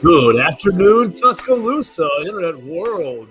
Good afternoon, Tuscaloosa, Internet World,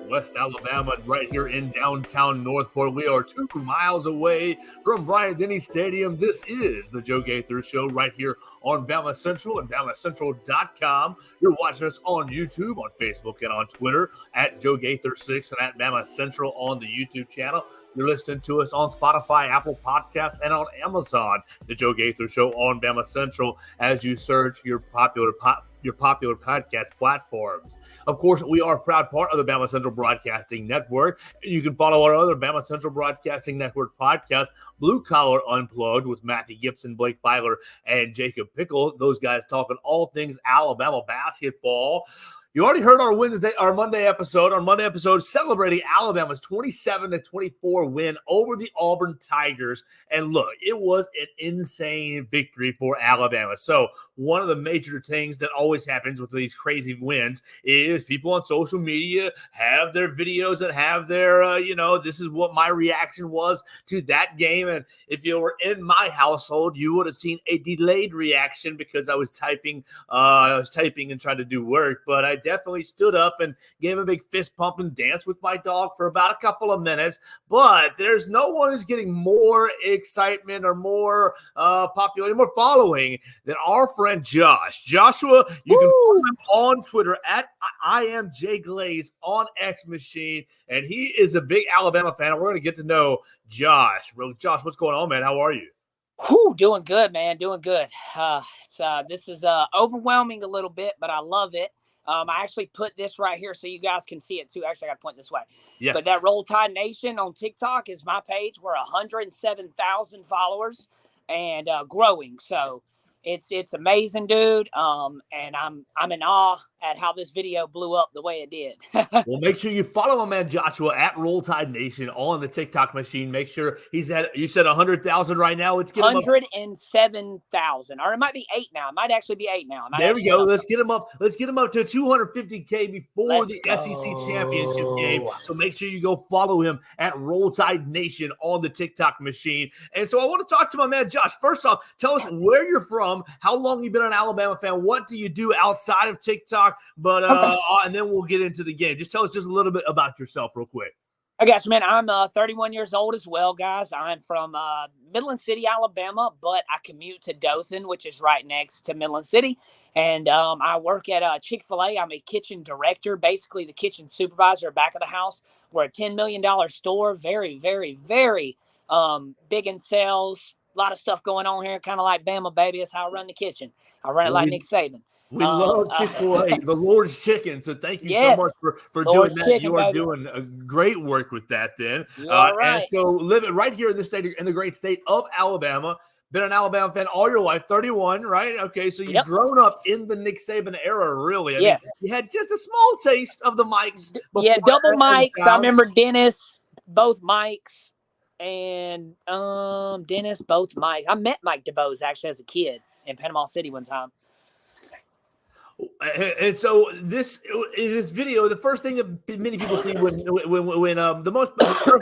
West Alabama, right here in downtown Northport. We are 2 miles away from Bryant-Denny Stadium. This is the Joe Gaither Show right here on BamaCentral and BamaCentral.com. You're watching us on YouTube, on Facebook, and on Twitter at Joe Gaither6 and at BamaCentral on the YouTube channel. You're listening to us on Spotify, Apple Podcasts, and on Amazon. The Joe Gaither Show on BamaCentral as you search your popular podcast platforms. Of course, we are a proud part of the BamaCentral Broadcasting Network. You can follow our other BamaCentral Broadcasting Network podcast, Blue Collar Unplugged, with Matthew Gibson, Blake Byler, and Jacob Pickle. Those guys talking all things Alabama basketball. You already heard our Monday episode celebrating Alabama's 27-24 win over the Auburn Tigers. And look, it was an insane victory for Alabama. So one of the major things that always happens with these crazy wins is people on social media have their videos that have their, this is what my reaction was to that game. And if you were in my household, you would have seen a delayed reaction because I was typing and trying to do work. But I definitely stood up and gave a big fist pump and dance with my dog for about a couple of minutes. But there's no one who's getting more excitement or more popularity, more following than our friend Josh. Joshua, you can follow him on Twitter at IamJGlaze on X Machine, and he is a big Alabama fan. We're going to get to know Josh. Josh, what's going on, man? How are you? Doing good, man. Doing good. This is overwhelming a little bit, but I love it. I actually put this right here so you guys can see it too. Actually, I got to point this way. Yeah. But that Roll Tide Nation on TikTok is my page. We're 107,000 followers and growing. So it's amazing, dude. And I'm in awe at how this video blew up the way it did. Well, make sure you follow my man Joshua at Roll Tide Nation on the TikTok machine. Make sure he's at, you said 100,000 right now. Let's get him up. 107,000, or it might be 8 now. It might actually be 8 now. There we go. Let's get him up. Let's get him up to 250K before the SEC championship game. So make sure you go follow him at Roll Tide Nation on the TikTok machine. And so I want to talk to my man Josh. First off, tell us where you're from, how long you've been an Alabama fan, what do you do outside of TikTok? But and then we'll get into the game. Just tell us just a little bit about yourself real quick. I got you, man. I'm 31 years old as well, guys. I'm from Midland City, Alabama, but I commute to Dothan, which is right next to Midland City. And I work at Chick-fil-A. I'm a kitchen director, basically the kitchen supervisor back of the house. We're a $10 million store, very, very, very big in sales. A lot of stuff going on here, kind of like Bama, baby. That's how I run the kitchen. I run it like Nick Saban. We love Chick-fil-A, the Lord's Chicken. So thank you so much for doing that. Chicken, you are baby. doing a great work with that then. Right. And so living right here in the state, in the great state of Alabama, been an Alabama fan all your life, 31, right? Okay, so you've grown up in the Nick Saban era, really. I mean, you had just a small taste of the mics. Yeah, double mics. I remember Dennis, both mics, and Dennis, both mics. I met Mike DeBose actually as a kid in Panama City one time. And so this video, the first thing that many people see the first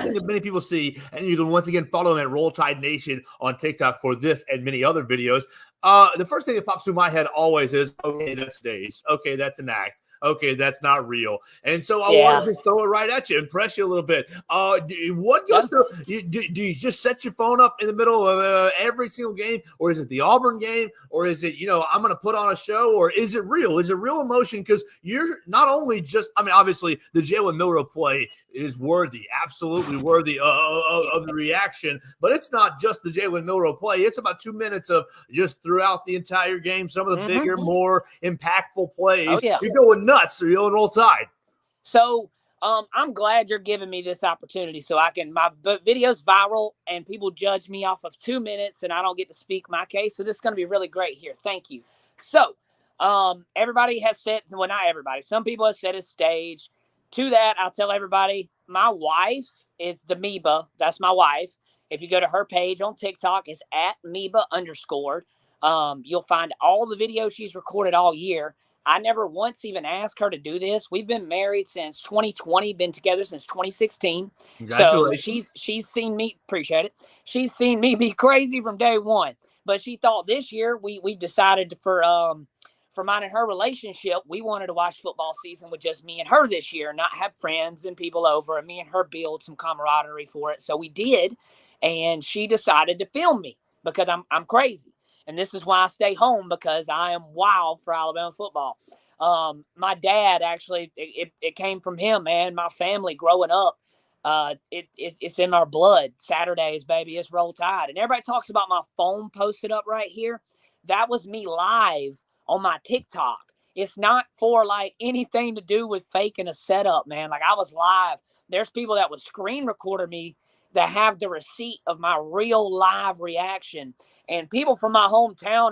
thing that many people see, and you can once again follow them at Roll Tide Nation on TikTok for this and many other videos. The first thing that pops through my head always is, okay, that's staged. Okay, that's an act. Okay, that's not real. And so I wanted to throw it right at you, impress you a little bit. What goes through? Do you just set your phone up in the middle of every single game, or is it the Auburn game, or is it, I'm going to put on a show, or is it real? Is it real emotion? Because you're not only just, obviously the Jalen Milroe play is worthy, absolutely worthy of the reaction, but it's not just the Jalen Milroe play. It's about 2 minutes of just throughout the entire game, some of the bigger, more impactful plays. You're going nuts, or you're on Roll Tide. So I'm glad you're giving me this opportunity so my video's viral and people judge me off of 2 minutes and I don't get to speak my case. So this is going to be really great here. Thank you. So everybody has said, well, not everybody, some people have said it's staged. To that, I'll tell everybody, my wife is the Meba. That's my wife. If you go to her page on TikTok, it's at Meba_. You'll find all the videos she's recorded all year. I never once even asked her to do this. We've been married since 2020, been together since 2016. Congratulations. So she's seen me, appreciate it. She's seen me be crazy from day one. But she thought this year we've decided for for mine and her relationship, we wanted to watch football season with just me and her this year, not have friends and people over, and me and her build some camaraderie for it. So we did, and she decided to film me because I'm crazy. And this is why I stay home, because I am wild for Alabama football. My dad, actually, it came from him, man. My family growing up, it's in our blood. Saturdays, baby, it's Roll Tide. And everybody talks about my phone posted up right here. That was me live on my TikTok. It's not for like anything to do with faking a setup, man. Like, I was live. There's people that would screen record me that have the receipt of my real live reaction. And people from my hometown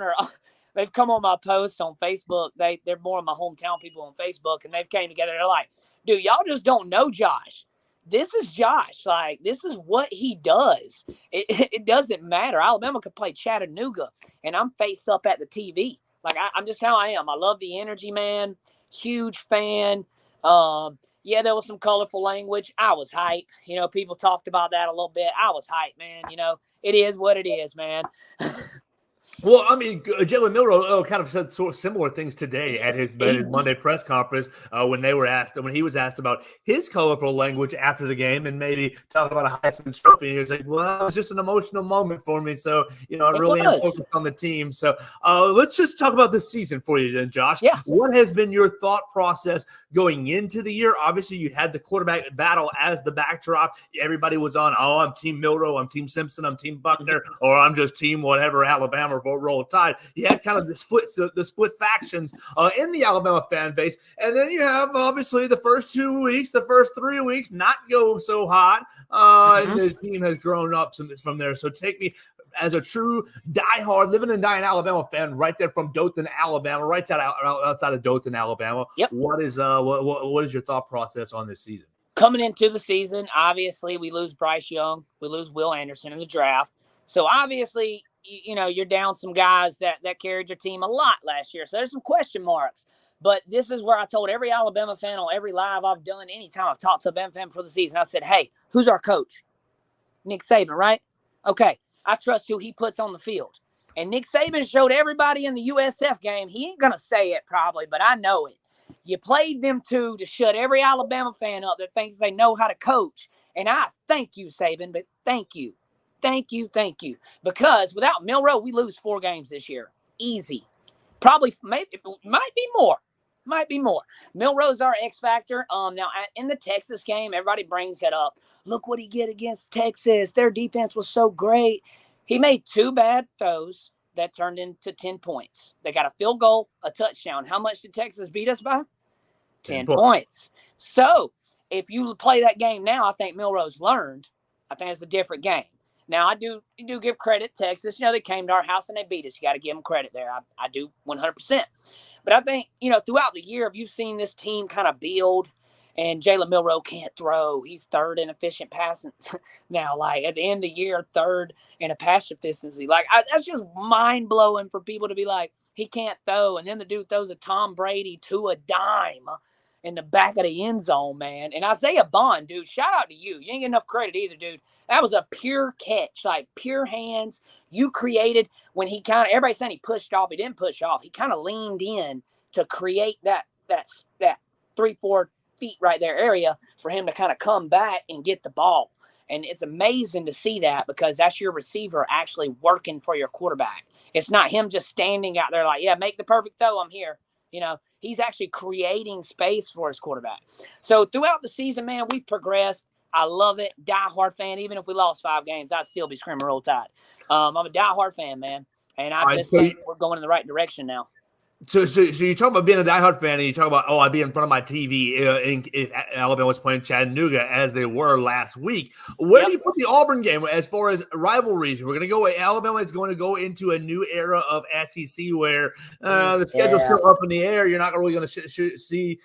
they've come on my posts on Facebook. They're more of my hometown people on Facebook, and they've came together. They're like, dude, y'all just don't know Josh. This is Josh. Like, this is what he does. It doesn't matter. Alabama could play Chattanooga, and I'm face up at the TV. Like, I'm just how I am. I love the energy, man. Huge fan. Yeah, there was some colorful language. I was hype. You know, people talked about that a little bit. I was hype, man. You know, it is what it is, man. Well, I mean, Jalen Milroe kind of said sort of similar things today at his Monday press conference when he was asked about his colorful language after the game and maybe talk about a Heisman Trophy. He was like, "Well, it was just an emotional moment for me, so I really am focused on the team." So let's just talk about this season for you, then, Josh. Yeah. What has been your thought process going into the year? Obviously, you had the quarterback battle as the backdrop. Everybody was on, I'm Team Milroe, I'm Team Simpson, I'm Team Buckner, or I'm just Team whatever, Alabama or Roll Tide. You had kind of the split factions in the Alabama fan base. And then you have, obviously, the first 3 weeks not go so hot. And the team has grown up from there. So take me as a true diehard, living and dying Alabama fan, right there from Dothan, Alabama, right outside of Dothan, Alabama. Yep. What is your thought process on this season? Coming into the season, obviously, we lose Bryce Young. We lose Will Anderson in the draft. So, obviously, you're down some guys that carried your team a lot last year. So, there's some question marks. But this is where I told every Alabama fan on every live I've done, anytime I've talked to a Alabama fan for the season, I said, hey, who's our coach? Nick Saban, right? Okay, I trust who he puts on the field. And Nick Saban showed everybody in the USF game. He ain't going to say it probably, but I know it. You played them two to shut every Alabama fan up that thinks they know how to coach. And I thank you, Saban, but thank you. Thank you. Because without Milroe, we lose 4 games this year. Easy. Probably, maybe, might be more. Milroe's our X factor. Now, in the Texas game, everybody brings that up. Look what he did against Texas. Their defense was so great. He made 2 bad throws that turned into 10 points. They got a field goal, a touchdown. How much did Texas beat us by? 10 points. So, if you play that game now, I think Milroe's learned. I think it's a different game. Now, I do give credit to Texas. They came to our house and they beat us. You got to give them credit there. I do 100%. But I think, throughout the year, you've seen this team kind of build, and Jalen Milroe can't throw. He's 3rd in efficient passing now. Like, at the end of the year, 3rd in a pass efficiency. Like, that's just mind-blowing for people to be like, he can't throw. And then the dude throws a Tom Brady to a dime in the back of the end zone, man. And Isaiah Bond, dude, shout out to you. You ain't get enough credit either, dude. That was a pure catch, like pure hands. You created when he everybody's saying he pushed off. He didn't push off. He kind of leaned in to create that 3-4 feet right there area for him to kind of come back and get the ball. And it's amazing to see that, because that's your receiver actually working for your quarterback. It's not him just standing out there like, yeah, make the perfect throw, I'm here. He's actually creating space for his quarterback. So throughout the season, man, we've progressed. I love it. Die-hard fan. Even if we lost 5 games, I'd still be screaming Roll Tide. I'm a die-hard fan, man. And I just think we're going in the right direction now. So you talk about being a diehard fan, and you talk about, I'd be in front of my TV if Alabama was playing Chattanooga as they were last week. Where do you put the Auburn game as far as rivalries? We're going to go. Alabama is going to go into a new era of SEC where the schedule's still up in the air. You're not really going to see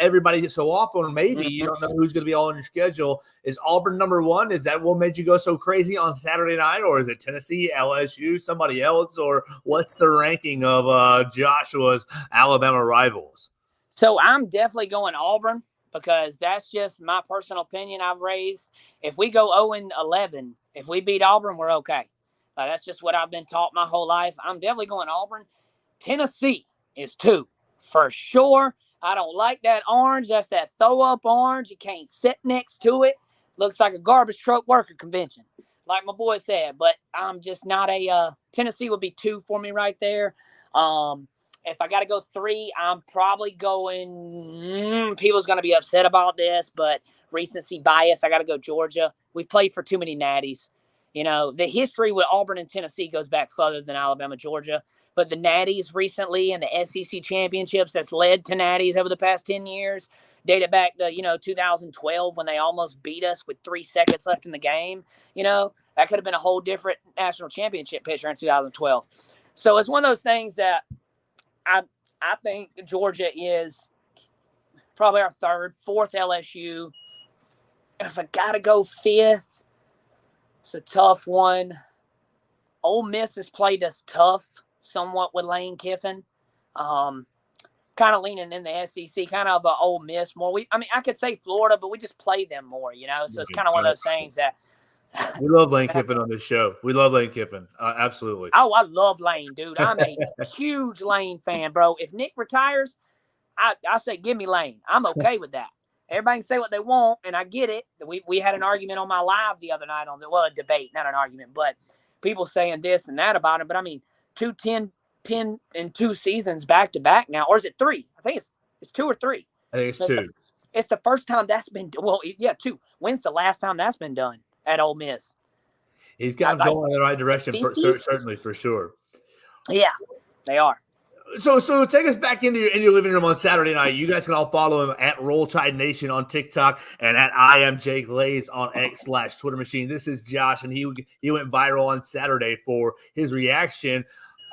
everybody so often. Maybe you don't know who's going to be all on your schedule. Is Auburn number 1? Is that what made you go so crazy on Saturday night, or is it Tennessee, LSU, somebody else, or what's the ranking of Joshua's Alabama rivals? So I'm definitely going Auburn, because that's just my personal opinion I've raised. If we go 0-11, if we beat Auburn, we're okay. That's just what I've been taught my whole life. I'm definitely going Auburn. Tennessee is 2 for sure. I don't like that orange. That's that throw-up orange. You can't sit next to it. Looks like a garbage truck worker convention, like my boy said. But I'm just not a Tennessee would be 2 for me right there. If I got to go 3, I'm probably going. People's going to be upset about this, but recency bias. I got to go Georgia. We've played for too many natties. You know, the history with Auburn and Tennessee goes back further than Alabama, Georgia. But the natties recently and the SEC championships that's led to natties over the past 10 years dated back to, 2012 when they almost beat us with 3 seconds left in the game. That could have been a whole different national championship picture in 2012. So it's one of those things that I think Georgia is probably our 3rd, 4th LSU. And if I got to go 5th, it's a tough one. Ole Miss has played us tough somewhat with Lane Kiffin. Kind of leaning in the SEC, kind of an Ole Miss more. I could say Florida, but we just play them more, So it's kind of one of those things that we love Lane Kiffin on this show. We love Lane Kiffin. Absolutely. Oh, I love Lane, dude. I'm a huge Lane fan, bro. If Nick retires, I say give me Lane. I'm okay with that. Everybody can say what they want, and I get it. We had an argument on my live the other night a debate, not an argument, but people saying this and that about him. But 10 and 2 seasons back to back now, or is it 3? I think it's 2 or 3. I think it's 2. It's the first time that's been 2. When's the last time that's been done at Ole Miss? He's got them going in the right direction, certainly, for sure. Yeah, they are. So take us back into your living room on Saturday night. You guys can all follow him at Roll Tide Nation on TikTok and at I am Jake Lays on X/Twitter machine. This is Josh, and he went viral on Saturday for his reaction.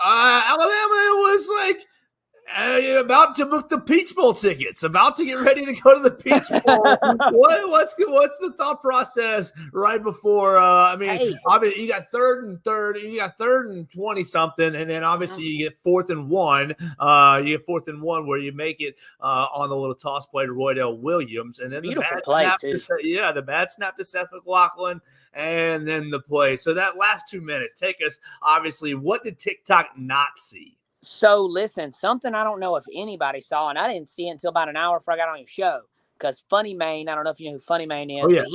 Alabama was like about to book the Peach Bowl tickets, about to get ready to go to the Peach Bowl. What's the thought process right before? Obviously you got 3rd and 20 something, and then obviously you get 4th and 1. You get 4th and 1 where you make it on the little toss play to Roydell Williams, and then the bad snap to Seth McLaughlin, and then the play. So that last 2 minutes, take us. Obviously, what did TikTok not see? So listen, something I don't know if anybody saw, and I didn't see it until about an hour before I got on your show, because Funny Mane, I don't know if you know who Funny Mane is, but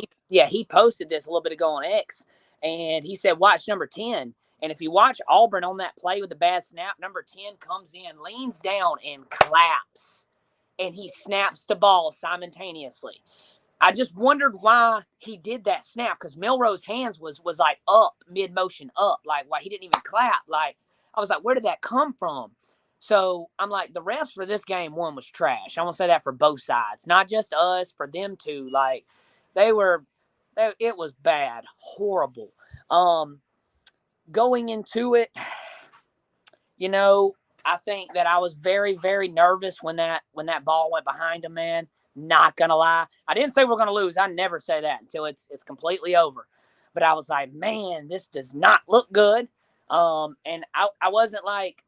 he posted this a little bit ago on X, and he said, watch number 10. And if you watch Auburn on that play with the bad snap, number 10 comes in, leans down, and claps, and he snaps the ball simultaneously. I just wondered why he did that snap, because Milroe's hands was like up, mid-motion up, like why he didn't even clap, like, I was like, where did that come from? So I'm like, the refs for this game one was trash. I'm going to say that for both sides, not just us, for them too. Like, it was bad, horrible. Going into it, I think that I was very, very nervous when that ball went behind him, man. Not going to lie. I didn't say we're going to lose. I never say that until it's completely over. But I was like, man, this does not look good. And I wasn't like,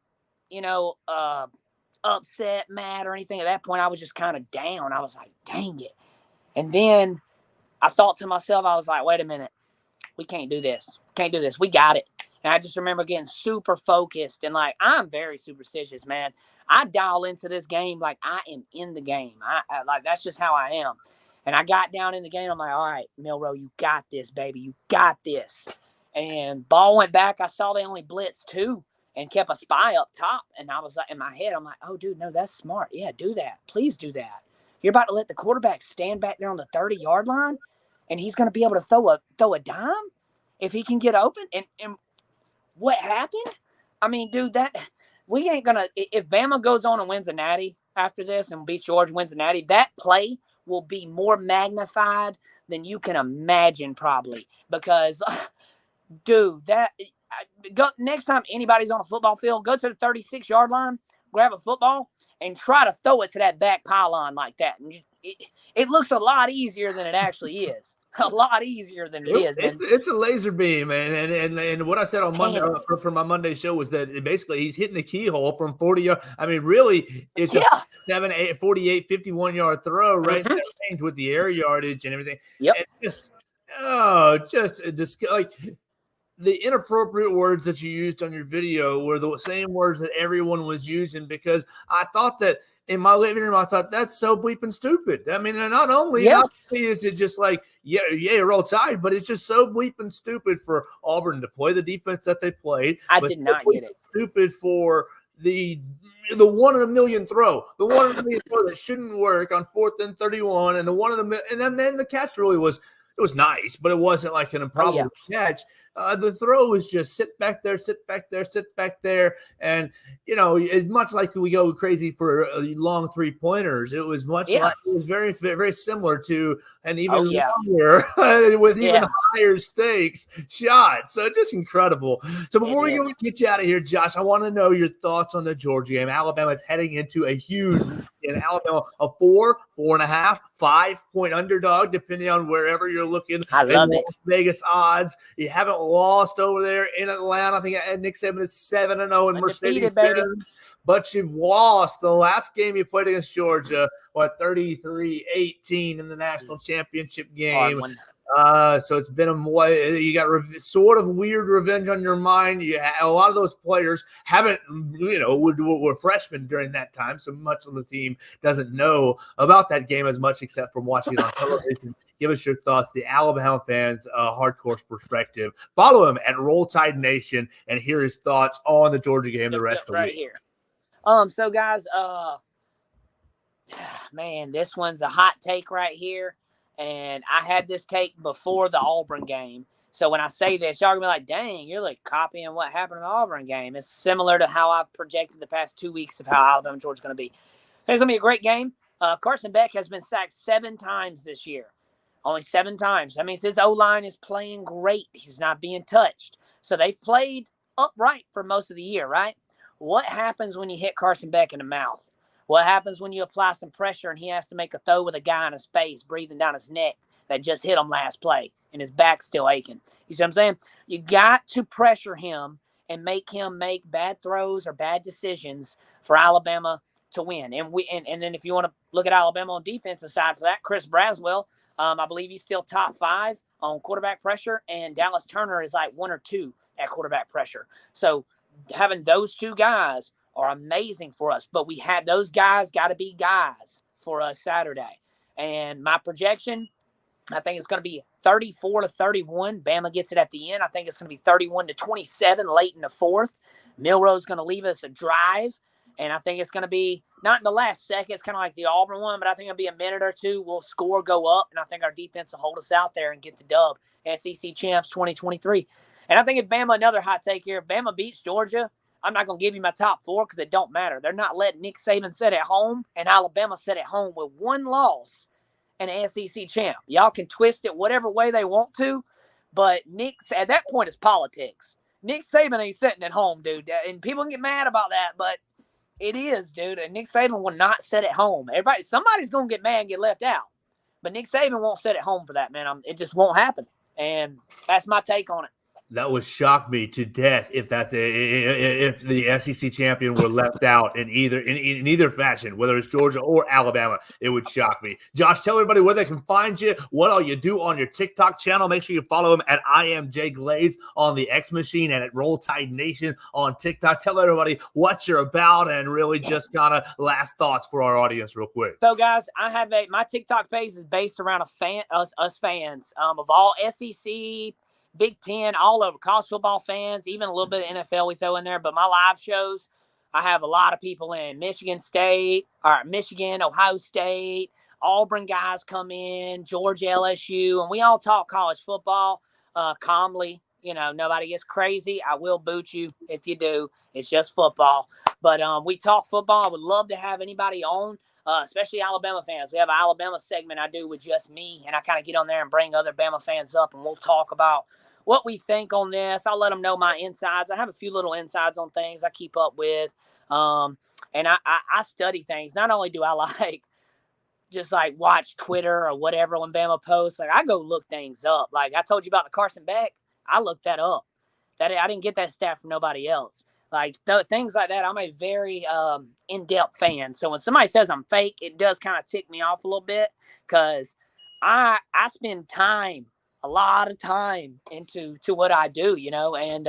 upset, mad, or anything at that point. I was just kind of down. I was like, dang it. And then I thought to myself, I was like, wait a minute. We can't do this. We got it. And I just remember getting super focused, and like, I'm very superstitious, man. I dial into this game like I am in the game. I like, that's just how I am. And I got down in the game. I'm like, all right, Milroe, you got this, baby. You got this. And ball went back. I saw they only blitzed 2 and kept a spy up top. And I was like, in my head, I'm like, oh, dude, no, that's smart. Yeah, do that. Please do that. You're about to let the quarterback stand back there on the 30-yard line, and he's going to be able to throw a dime if he can get open. And what happened? I mean, dude, that we ain't going to – if Bama goes on and wins a natty after this and beats Georgia, wins a natty, that play will be more magnified than you can imagine probably, because – dude, next time anybody's on a football field, go to the 36-yard line, grab a football, and try to throw it to that back pylon like that. And it looks a lot easier than it actually is. A lot easier than it is, man. It's a laser beam, man. And what I said on Monday for my Monday show was that basically he's hitting the keyhole from 40 yards. I mean, really, it's a 48, 51-yard throw right in that range with the air yardage and everything. Yep. And just like the inappropriate words that you used on your video were the same words that everyone was using, because I thought that in my living room, I thought that's so bleeping stupid. I mean, and not only is it just like, yeah, roll tide, but it's just so bleeping stupid for Auburn to play the defense that they played. I did not get it. Stupid for the 1 in a million throw, the 1 in a million throw that shouldn't work on 4th and 31, and the 1 in the and then the catch really was nice, but it wasn't like an improbable catch. The throw was just sit back there, and it's much like we go crazy for long 3-pointers. It was much like it was very, very similar to an even longer with even higher stakes shot. So just incredible. So before we get you out of here, Josh, I want to know your thoughts on the Georgia game. Alabama's heading into a huge in Alabama, a 4.5, 5-point underdog, depending on wherever you're looking. I love it. Vegas odds. You haven't lost over there in Atlanta. I think Nick Saban is 7-0 in Mercedes-Benz, but you've lost the last game you played against Georgia, 33-18 in the national championship game. So it's been you got sort of weird revenge on your mind. A lot of those players haven't, were freshmen during that time, so much of the team doesn't know about that game as much except from watching it on television. Give us your thoughts, the Alabama fans' hardcore perspective. Follow him at Roll Tide Nation and hear his thoughts on the Georgia game the rest of the week. Here. So guys, man, this one's a hot take right here. And I had this take before the Auburn game. So when I say this, y'all are going to be like, dang, you're like copying what happened in the Auburn game. It's similar to how I've projected the past 2 weeks of how Alabama and Georgia is going to be. It's going to be a great game. Carson Beck has been sacked 7 times this year. Only 7 times. That means his O-line is playing great. He's not being touched. So they've played upright for most of the year, right? What happens when you hit Carson Beck in the mouth? What happens when you apply some pressure and he has to make a throw with a guy in his face, breathing down his neck that just hit him last play and his back's still aching? You see what I'm saying? You got to pressure him and make him make bad throws or bad decisions for Alabama to win. And then if you want to look at Alabama on defense aside for that, Chris Braswell, I believe he's still top 5 on quarterback pressure, and Dallas Turner is like 1 or 2 at quarterback pressure. So having those 2 guys are amazing for us, but we had those guys got to be guys for us Saturday. And my projection, I think it's going to be 34-31. Bama gets it at the end. I think it's going to be 31-27 late in the 4th. Milroe's going to leave us a drive, and I think it's going to be not in the last second. It's kind of like the Auburn one, but I think it'll be a minute or 2. We'll score, go up, and I think our defense will hold us out there and get the dub. SEC champs 2023. And I think if Bama, another hot take here, if Bama beats Georgia, I'm not going to give you my top 4 because it don't matter. They're not letting Nick Saban sit at home, and Alabama sit at home with 1 loss and an SEC champ. Y'all can twist it whatever way they want to, but at that point, it's politics. Nick Saban ain't sitting at home, dude. And people can get mad about that, but it is, dude. And Nick Saban will not sit at home. Somebody's going to get mad and get left out, but Nick Saban won't sit at home for that, man. It just won't happen. And that's my take on it. That would shock me to death if the SEC champion were left out in either fashion, whether it's Georgia or Alabama. It would shock me. Josh, tell everybody where they can find you, what all you do on your TikTok channel. Make sure you follow him at IamJGlaze on the X Machine and at Roll Tide Nation on TikTok. Tell everybody what you're about and really just kind of last thoughts for our audience real quick. So, guys, I have my TikTok page is based around us fans of all SEC, Big Ten, all over, college football fans, even a little bit of NFL we throw in there. But my live shows, I have a lot of people in Michigan, Ohio State, Auburn guys come in, Georgia, LSU, and we all talk college football calmly. Nobody gets crazy. I will boot you if you do. It's just football. But we talk football. I would love to have anybody on, especially Alabama fans. We have an Alabama segment I do with just me, and I kind of get on there and bring other Bama fans up, and we'll talk about what we think on this. I'll let them know my insides. I have a few little insides on things I keep up with. And I study things. Not only do I just watch Twitter or whatever when Bama posts, I go look things up. Like I told you about the Carson Beck, I looked that up. I didn't get that stat from nobody else. Things like that, I'm a very in-depth fan. So when somebody says I'm fake, it does kind of tick me off a little bit because I spend time a lot of time into what I do, and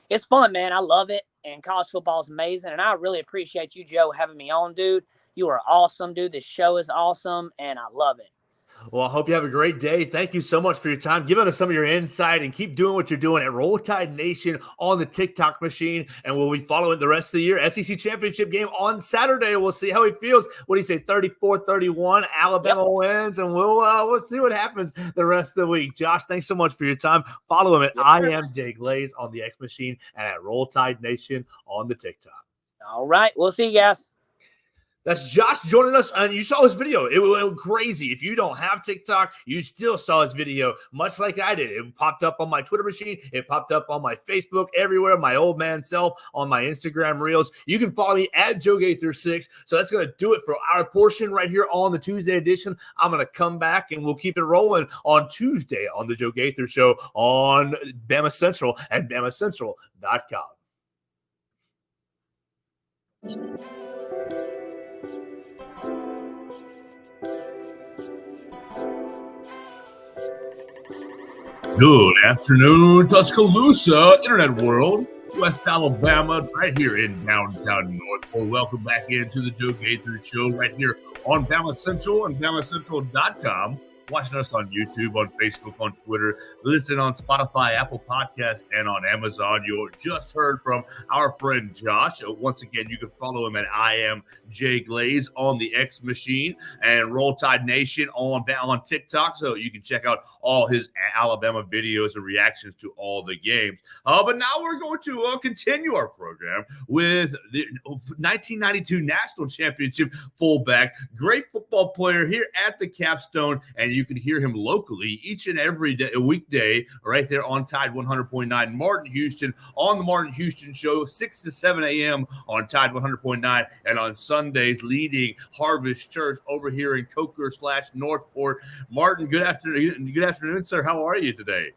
it's fun, man. I love it, and college football is amazing, and I really appreciate you, Joe, having me on, dude. You are awesome, dude. This show is awesome, and I love it. Well, I hope you have a great day. Thank you so much for your time, giving us some of your insight, and keep doing what you're doing at Roll Tide Nation on the TikTok machine. And we'll be following the rest of the year. SEC Championship game on Saturday. We'll see how he feels. What do you say, 34-31? Alabama wins, and we'll see what happens the rest of the week. Josh, thanks so much for your time. Follow him at I am Jay Glaze on the X Machine and at Roll Tide Nation on the TikTok. All right. We'll see you guys. That's Josh joining us, and you saw his video. It went crazy. If you don't have TikTok, you still saw his video, much like I did. It popped up on my Twitter machine. It popped up on my Facebook, everywhere, my old man self, on my Instagram Reels. You can follow me at Joe Gaither6. So that's going to do it for our portion right here on the Tuesday edition. I'm going to come back, and we'll keep it rolling on Tuesday on the Joe Gaither Show on BamaCentral and BamaCentral.com. Good afternoon, Tuscaloosa, Internet World, West Alabama, right here in downtown Northport. Welcome back into the Joe Gaither Show right here on BamaCentral and BamaCentral.com. Watching us on YouTube, on Facebook, on Twitter, listen on Spotify, Apple Podcasts, and on Amazon. You just heard from our friend Josh. Once again, you can follow him at I am Jay Glaze on the X Machine and Roll Tide Nation on TikTok, so you can check out all his Alabama videos and reactions to all the games. But now we're going to continue our program with the 1992 National Championship fullback, great football player here at the Capstone, and you can hear him locally each and every day, a weekday, right there on Tide 100.9 Martin Houston on the Martin Houston Show, 6 to 7 a.m. on Tide 100.9, and on Sundays leading Harvest Church over here in Coker/Northport. Martin, good afternoon. Good afternoon, sir. How are you today?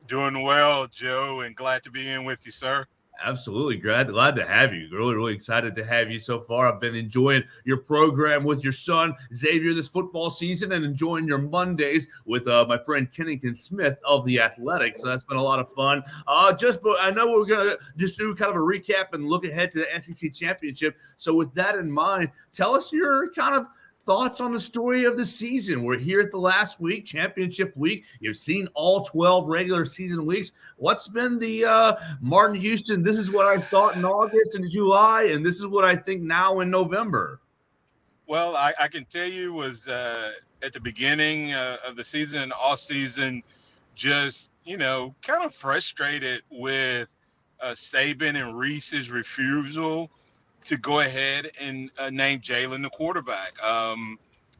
Doing well, Joe, and glad to be in with you, sir. Absolutely. Glad to have you. Really excited to have you so far. I've been enjoying your program with your son, Xavier, this football season, and enjoying your Mondays with my friend Kennington Smith of The Athletic. So that's been a lot of fun. I know we're going to just do kind of a recap and look ahead to the SEC Championship. So with that in mind, tell us your kind of thoughts on the story of the season. We're here at the last week, championship week. You've seen all 12 regular season weeks. What's been the Martin Houston, this is what I thought in August and July, and this is what I think now in November? Well, I can tell you was at the beginning of the season and off season, just, kind of frustrated with Saban and Reese's refusal to go ahead and name Jalen the quarterback.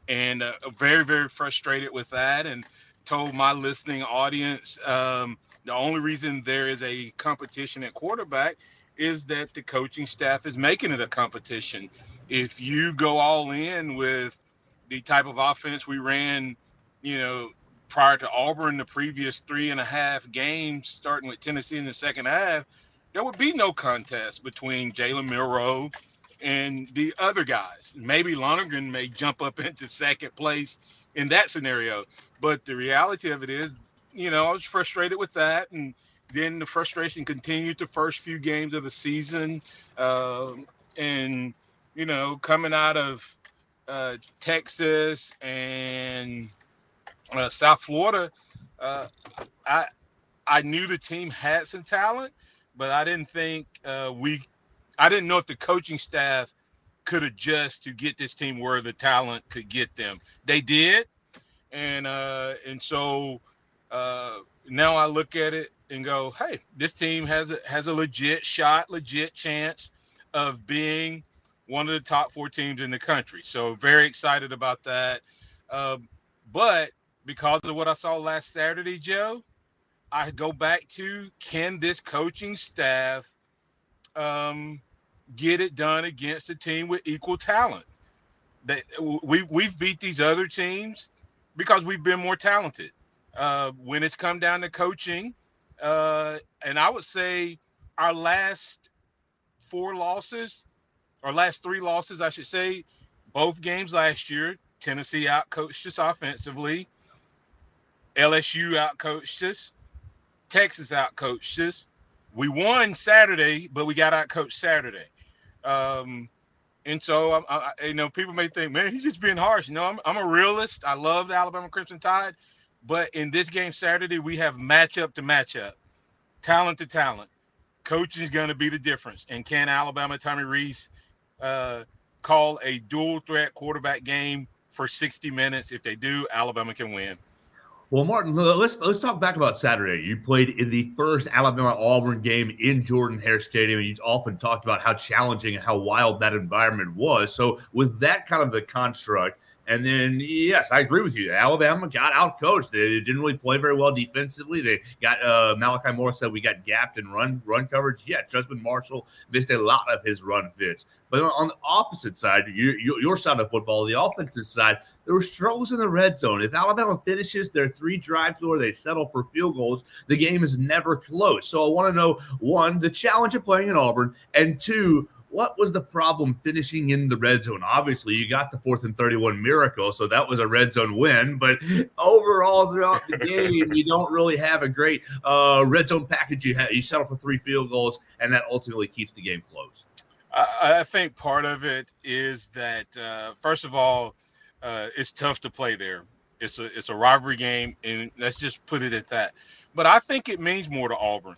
And very, very frustrated with that, and told my listening audience the only reason there is a competition at quarterback is that the coaching staff is making it a competition. If you go all in with the type of offense we ran, prior to Auburn, the previous 3.5 games, starting with Tennessee in the second half, there would be no contest between Jalen Milroe and the other guys. Maybe Lonergan may jump up into second place in that scenario. But the reality of it is, I was frustrated with that. And then the frustration continued the first few games of the season. And, coming out of Texas and South Florida, I knew the team had some talent, but I didn't think I didn't know if the coaching staff could adjust to get this team where the talent could get them. They did, and so now I look at it and go, hey, this team has a legit shot, legit chance of being one of the top 4 teams in the country. So very excited about that. But because of what I saw last Saturday, Joe, I go back to, can this coaching staff get it done against a team with equal talent? That we've beat these other teams because we've been more talented. When it's come down to coaching, and I would say our last 3 losses, I should say, both games last year, Tennessee outcoached us offensively. LSU outcoached us. Texas outcoached us. We won Saturday, but we got outcoached Saturday. Um, and so, people may think, man, he's just being harsh. No, I'm a realist. I love the Alabama Crimson Tide. But in this game Saturday, we have matchup to matchup, talent to talent. Coaching is going to be the difference. And can Alabama, Tommy Rees, call a dual threat quarterback game for 60 minutes? If they do, Alabama can win. Well, Martin, let's talk back about Saturday. You played in the first Alabama-Auburn game in Jordan-Hare Stadium, and you often talked about how challenging and how wild that environment was. So with that kind of the construct, and then, yes, I agree with you. Alabama got outcoached. They didn't really play very well defensively. They got Malachi Moore said we got gapped in run coverage. Yeah, Trustman Marshall missed a lot of his run fits. But on the opposite side, your side of football, the offensive side, there were struggles in the red zone. If Alabama finishes their 3 drives or they settle for field goals, the game is never close. So I want to know, 1, the challenge of playing in Auburn, and 2, what was the problem finishing in the red zone? Obviously, you got the 4th and 31 miracle, so that was a red zone win. But overall, throughout the game, you don't really have a great red zone package. You settle for 3 field goals, and that ultimately keeps the game close. I think part of it is that, first of all, it's tough to play there. It's a rivalry game, and let's just put it at that. But I think it means more to Auburn.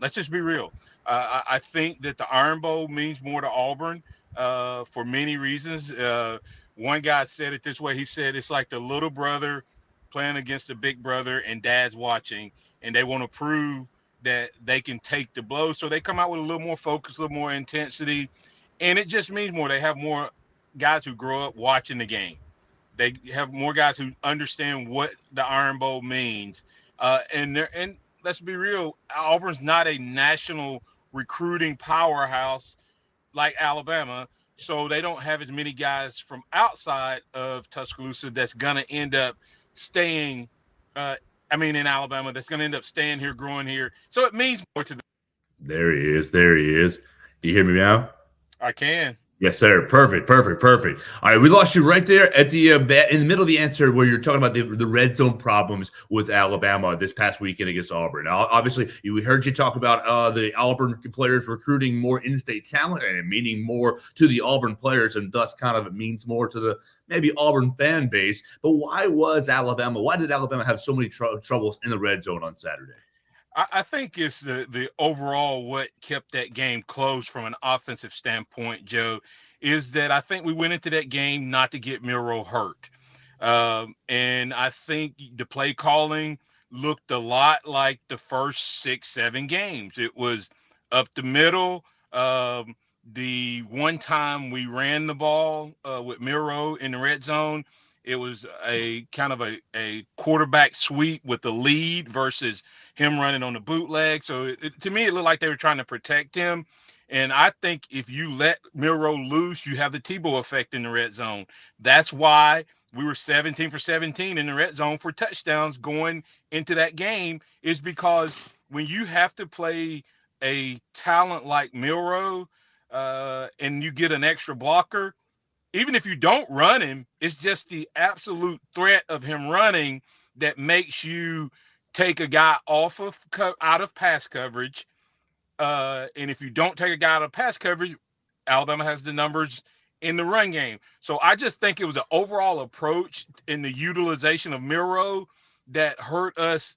Let's just be real. I think that the Iron Bowl means more to Auburn for many reasons. One guy said it this way. He said it's like the little brother playing against the big brother, and dad's watching, and they want to prove that they can take the blow. So they come out with a little more focus, a little more intensity, and it just means more. They have more guys who grow up watching the game. They have more guys who understand what the Iron Bowl means. And let's be real, Auburn's not a national recruiting powerhouse like Alabama, so they don't have as many guys from outside of Tuscaloosa that's going to end up staying in Alabama, that's going to end up staying here, growing here. So it means more to them. There he is. Do you hear me now? I can. Yes, sir. Perfect. All right, we lost you right there at the in the middle of the answer where you're talking about the red zone problems with Alabama this past weekend against Auburn. Now, obviously, we heard you talk about the Auburn players recruiting more in-state talent and meaning more to the Auburn players, and thus kind of it means more to the maybe Auburn fan base. But why did Alabama have so many troubles in the red zone on Saturday? I think it's the overall what kept that game close from an offensive standpoint, Joe, is that I think we went into that game not to get Milroe hurt. And I think the play calling looked a lot like the first 6-7 games. It was up the middle. The one time we ran the ball with Milroe in the red zone, it was a kind of a quarterback sweep with the lead versus him running on the bootleg. So to me, it looked like they were trying to protect him. And I think if you let Milroe loose, you have the Tebow effect in the red zone. That's why we were 17 for 17 in the red zone for touchdowns going into that game, is because when you have to play a talent like Milroe and you get an extra blocker, even if you don't run him, it's just the absolute threat of him running that makes you take a guy out of pass coverage. And if you don't take a guy out of pass coverage, Alabama has the numbers in the run game. So I just think it was an overall approach in the utilization of Milroe that hurt us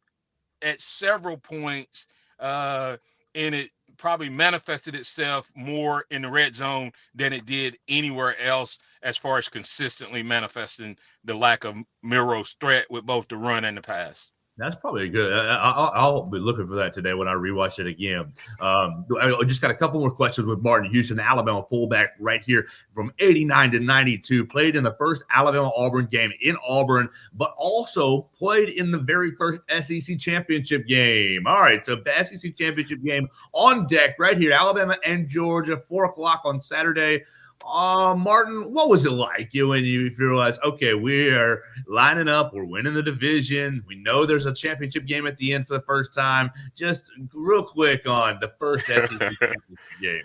at several points. And it probably manifested itself more in the red zone than it did anywhere else, as far as consistently manifesting the lack of Milroe's threat with both the run and the pass. That's probably good. I'll be looking for that today when I rewatch it again. I just got a couple more questions with Martin Houston, Alabama fullback right here from 89 to 92. Played in the first Alabama-Auburn game in Auburn, but also played in the very first SEC championship game. All right, so SEC championship game on deck right here, Alabama and Georgia, 4 o'clock on Saturday. Martin, what was it like when you realized, okay, we are lining up, we're winning the division, we know there's a championship game at the end for the first time? Just real quick on the first SEC championship game.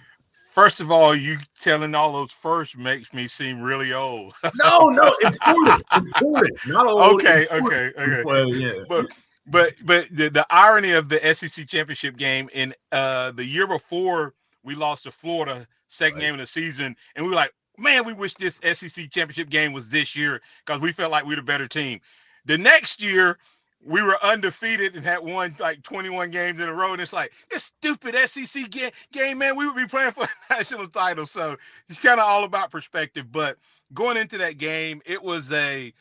First of all, you telling all those first makes me seem really old. No, important, not old. Okay, Important. okay, okay. Well, yeah. But but the irony of the SEC championship game in the year before we lost to Florida, second Right. game of the season, and we were like, man, we wish this SEC championship game was this year because we felt like we were the better team. The next year, we were undefeated and had won like 21 games in a row, and it's like this stupid SEC game, man. We would be playing for a national title, so it's kind of all about perspective. But going into that game, it was I've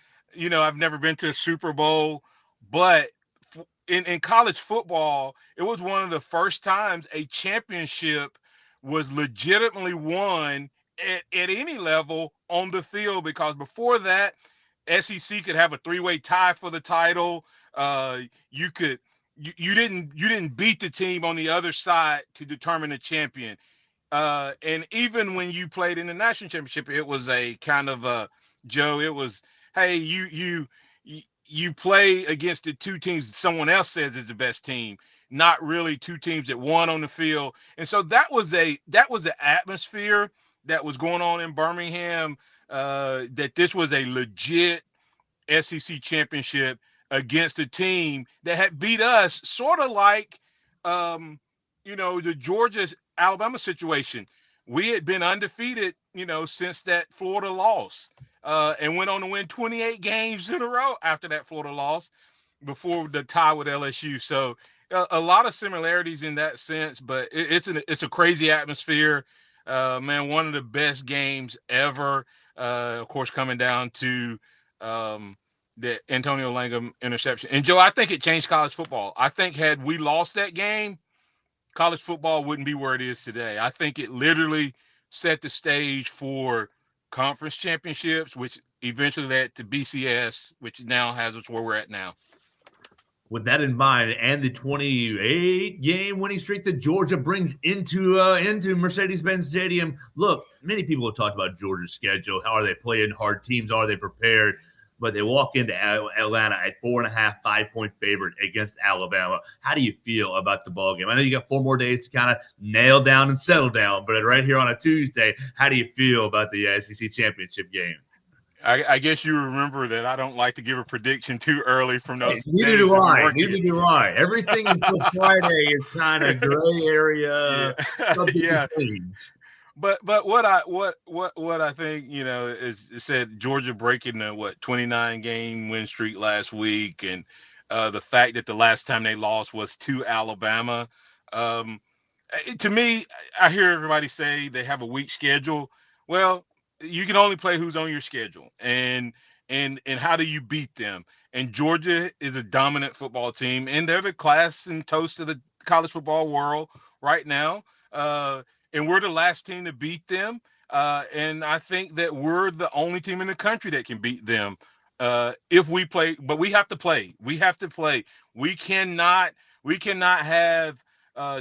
never been to a Super Bowl, but in college football, it was one of the first times a championship was legitimately won at any level on the field, because before that, SEC could have a three-way tie for the title. You could you didn't beat the team on the other side to determine the champion. And even when you played in the national championship, it was a kind of a Joe. It was, hey, you play against the two teams someone else says is the best team, not really two teams that won on the field. And so that was the atmosphere that was going on in Birmingham. That this was a legit SEC championship against a team that had beat us, sort of like, the Georgia Alabama situation. We had been undefeated, since that Florida loss, and went on to win 28 games in a row after that Florida loss before the tie with LSU. So a lot of similarities in that sense, but it's a crazy atmosphere. Man, one of the best games ever. Of course, coming down to the Antonio Langham interception. And Joe, I think it changed college football. I think had we lost that game, college football wouldn't be where it is today. I think it literally set the stage for conference championships, which eventually led to BCS, which now has us where we're at now. With that in mind, and the 28-game winning streak that Georgia brings into Mercedes-Benz Stadium, look, many people have talked about Georgia's schedule. How are they playing hard teams? Are they prepared? But they walk into Atlanta at 4.5, 5-point favorite against Alabama. How do you feel about the ball game? I know you got 4 more days to kind of nail down and settle down, but right here on a Tuesday, how do you feel about the SEC championship game? I guess you remember that I don't like to give a prediction too early from those. Neither do I. Everything until Friday is kind of gray area. Yeah. But what I think, is said Georgia breaking the 29 game win streak last week, and the fact that the last time they lost was to Alabama. To me, I hear everybody say they have a weak schedule. Well, you can only play who's on your schedule, and how do you beat them? And Georgia is a dominant football team, and they're the class and toast of the college football world right now. And we're the last team to beat them. And I think that we're the only team in the country that can beat them if we play. But we have to play. We cannot have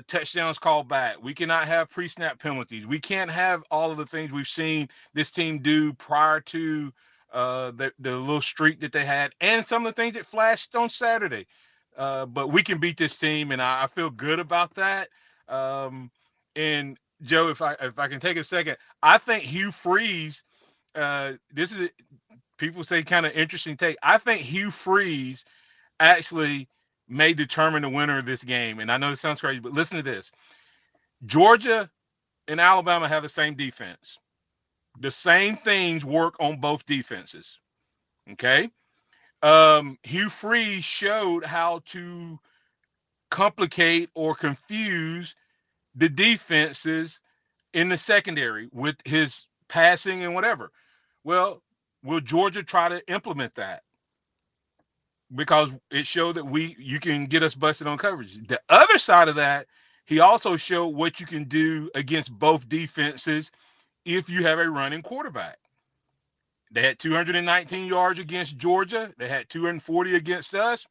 touchdowns called back. We cannot have pre-snap penalties. We can't have all of the things we've seen this team do prior to the little streak that they had, and some of the things that flashed on Saturday. But we can beat this team, and I feel good about that. And Joe, if I can take a second, I think Hugh Freeze. This is people say kind of interesting take. I think Hugh Freeze actually may determine the winner of this game. And I know this sounds crazy, but listen to this. Georgia and Alabama have the same defense. The same things work on both defenses. Okay. Hugh Freeze showed how to complicate or confuse the defenses in the secondary with his passing and whatever. Well, will Georgia try to implement that? Because it showed that you can get us busted on coverage. The other side of that, he also showed what you can do against both defenses if you have a running quarterback. They had 219 yards against Georgia. They had 240 against us.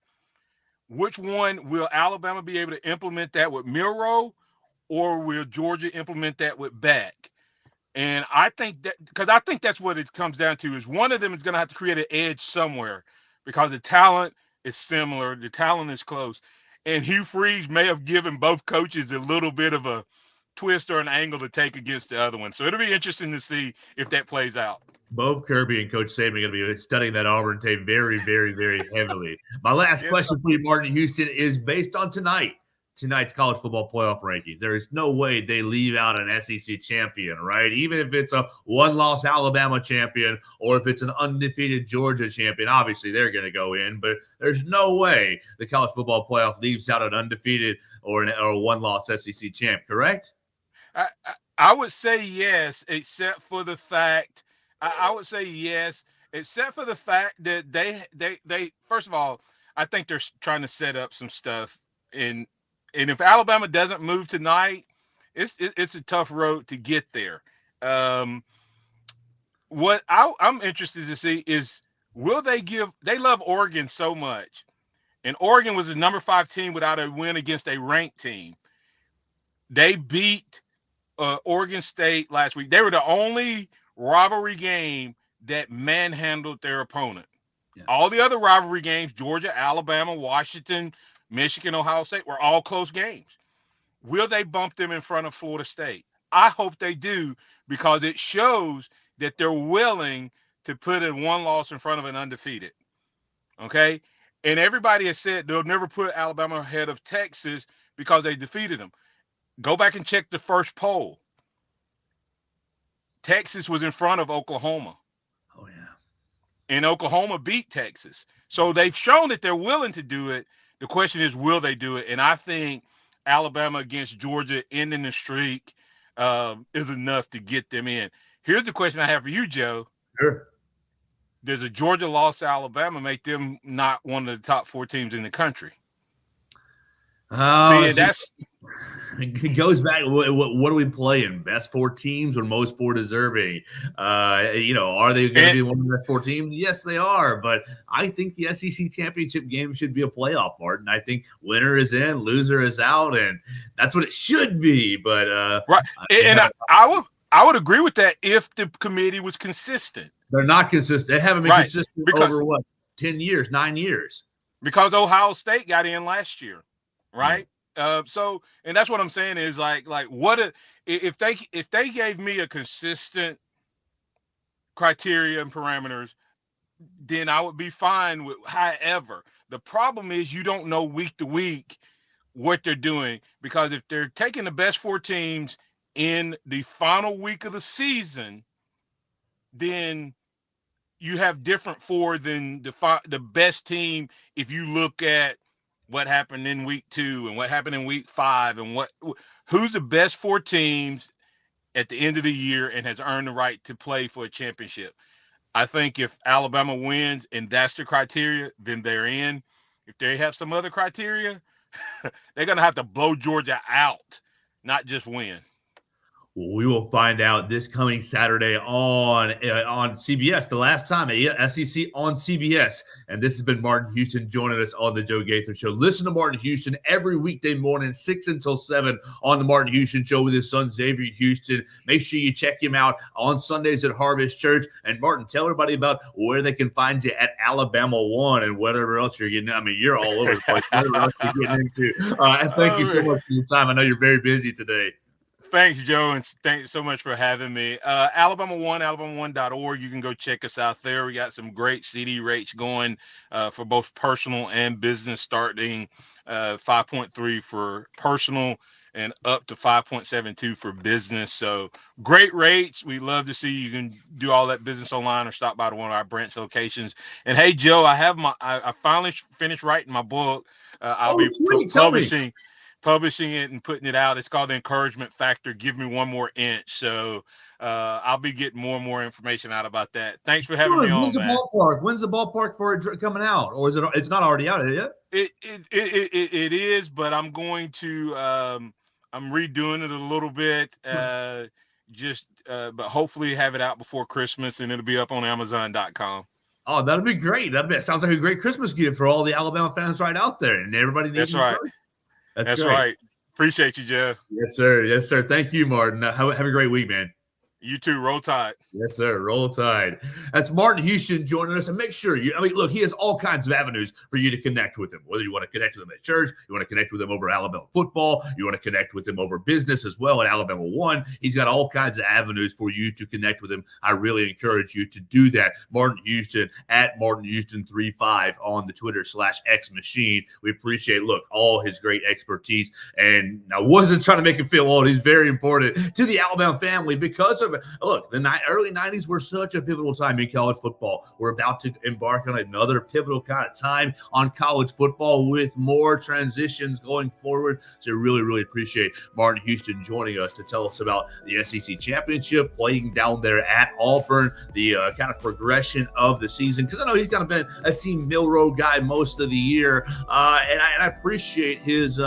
Which one will Alabama be able to implement that with Milroe, or will Georgia implement that with Beck? And I think that's what it comes down to, is one of them is going to have to create an edge somewhere, because the talent is similar. The talent is close. And Hugh Freeze may have given both coaches a little bit of a twist or an angle to take against the other one. So it'll be interesting to see if that plays out. Both Kirby and Coach Saban are going to be studying that Auburn tape very, very, very heavily. My last question for you, Martin Houston, is based on tonight's college football playoff ranking. There is no way they leave out an SEC champion, right? Even if it's a one-loss Alabama champion or if it's an undefeated Georgia champion, obviously they're going to go in, but there's no way the college football playoff leaves out an undefeated or a one-loss SEC champ, correct? I would say yes, except for the fact I would say yes, except for the fact that they first of all, I think they're trying to set up some stuff and if Alabama doesn't move tonight, it's a tough road to get there. What I'm interested to see is will they love Oregon so much, and Oregon was the number 5 team without a win against a ranked team. They beat Oregon State last week. They were the only rivalry game that manhandled their opponent. Yeah. All the other rivalry games, Georgia, Alabama, Washington, Michigan, Ohio State, were all close games. Will they bump them in front of Florida State? I hope they do, because it shows that they're willing to put in one loss in front of an undefeated. Okay? And everybody has said they'll never put Alabama ahead of Texas because they defeated them. Go back and check the first poll. Texas was in front of Oklahoma. Oh, yeah. And Oklahoma beat Texas. So they've shown that they're willing to do it. The question is, will they do it? And I think Alabama against Georgia ending the streak is enough to get them in. Here's the question I have for you, Joe. Sure. Does a Georgia loss to Alabama make them not one of the top 4 teams in the country? See, that's it goes back. What are we playing? Best 4 teams or most 4 deserving? Are they going to be one of the best 4 teams? Yes, they are. But I think the SEC championship game should be a playoff, Martin. I think winner is in, loser is out, and that's what it should be. But right, and I would agree with that if the committee was consistent. They're not consistent. They haven't been consistent over 10 years, 9 years. Because Ohio State got in last year. Right. So, and that's what I'm saying is like what if they gave me a consistent criteria and parameters, then I would be fine with. However, the problem is you don't know week to week what they're doing, because if they're taking the best 4 teams in the final week of the season, then you have different 4 than the best team. If you look at what happened in week 2 and what happened in week 5 and who's the best 4 teams at the end of the year and has earned the right to play for a championship. I think if Alabama wins and that's the criteria, then they're in. If they have some other criteria, they're going to have to blow Georgia out, not just win. We will find out this coming Saturday on CBS, the last time, SEC on CBS. And this has been Martin Houston joining us on the Joe Gaither Show. Listen to Martin Houston every weekday morning, 6 until 7 on the Martin Houston Show with his son, Xavier Houston. Make sure you check him out on Sundays at Harvest Church. And Martin, tell everybody about where they can find you at Alabama 1 and whatever else you're getting. I mean, you're all over the place. Whatever else you're getting into. And thank you so much for your time. I know you're very busy today. Thanks, Joe, and thanks so much for having me. Alabama 1, alabama1.org. You can go check us out there. We got some great CD rates going for both personal and business, starting 5.3 for personal and up to 5.72 for business. So great rates. We love to see you can do all that business online or stop by to one of our branch locations. And hey, Joe, I finally finished writing my book. I'll be publishing it and putting it out. It's called The Encouragement Factor. Give me one more inch. So I'll be getting more and more information out about that. Thanks for having me on, When's the ballpark for it coming out? Or is it's not already out yet? It is, but I'm going to I'm redoing it a little bit. But hopefully have it out before Christmas, and it'll be up on Amazon.com. Oh, that'll be great. Sounds like a great Christmas gift for all the Alabama fans right out there, and everybody needs. That's right. That's right. Appreciate you, Jeff. Yes, sir. Yes, sir. Thank you, Martin. Have a great week, man. You too. Roll Tide. Yes, sir. Roll Tide. That's Martin Houston joining us. And make sure look, he has all kinds of avenues for you to connect with him. Whether you want to connect with him at church, you want to connect with him over Alabama football, you want to connect with him over business as well at Alabama One. He's got all kinds of avenues for you to connect with him. I really encourage you to do that. Martin Houston at Martin Houston 35 on the Twitter /X machine. We appreciate, look, all his great expertise. And I wasn't trying to make him feel old. He's very important to the Alabama family because of, look, the early 90s were such a pivotal time in college football. We're about to embark on another pivotal kind of time on college football with more transitions going forward. So really, really appreciate Martin Houston joining us to tell us about the SEC championship, playing down there at Auburn, the kind of progression of the season. Because I know he's kind of been a Team Milroe guy most of the year. And I appreciate his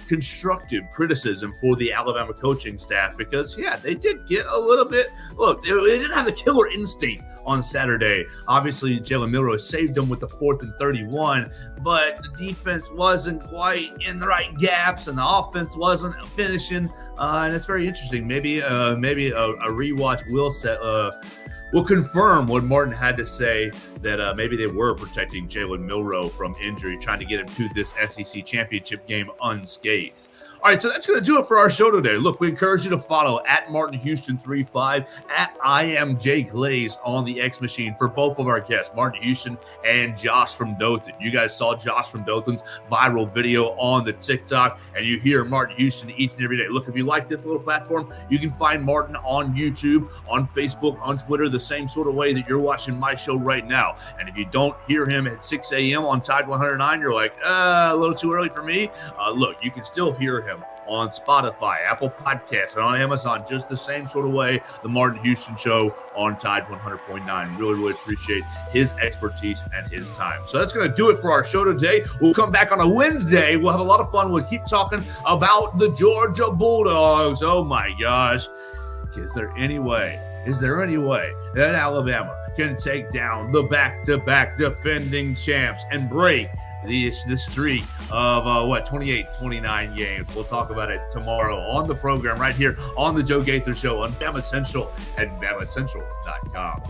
constructive criticism for the Alabama coaching staff because, yeah, they did get a little bit. Look, they didn't have the killer instinct on Saturday. Obviously, Jalen Milroe saved them with the 4th and 31, but the defense wasn't quite in the right gaps, and the offense wasn't finishing. And it's very interesting. Maybe a rewatch will confirm what Martin had to say, that maybe they were protecting Jalen Milroe from injury, trying to get him to this SEC championship game unscathed. All right, so that's going to do it for our show today. Look, we encourage you to follow at Martin Houston 35, at I am Jay Glaze on the X machine for both of our guests, Martin Houston and Josh from Dothan. You guys saw Josh from Dothan's viral video on the TikTok, and you hear Martin Houston each and every day. Look, if you like this little platform, you can find Martin on YouTube, on Facebook, on Twitter, the same sort of way that you're watching my show right now. And if you don't hear him at 6 a.m. on Tide 109, you're like, a little too early for me. Look, you can still hear him on Spotify, Apple Podcasts, and on Amazon, just the same sort of way, the Martin Houston Show on Tide 100.9. Really, really appreciate his expertise and his time. So that's going to do it for our show today. We'll come back on a Wednesday. We'll have a lot of fun. We'll keep talking about the Georgia Bulldogs. Oh, my gosh. Is there any way that Alabama can take down the back-to-back defending champs and break the streak of 28-29 games? We'll talk about it tomorrow on the program right here on the Joe Gaither Show on BamaCentral at BamaCentral.com.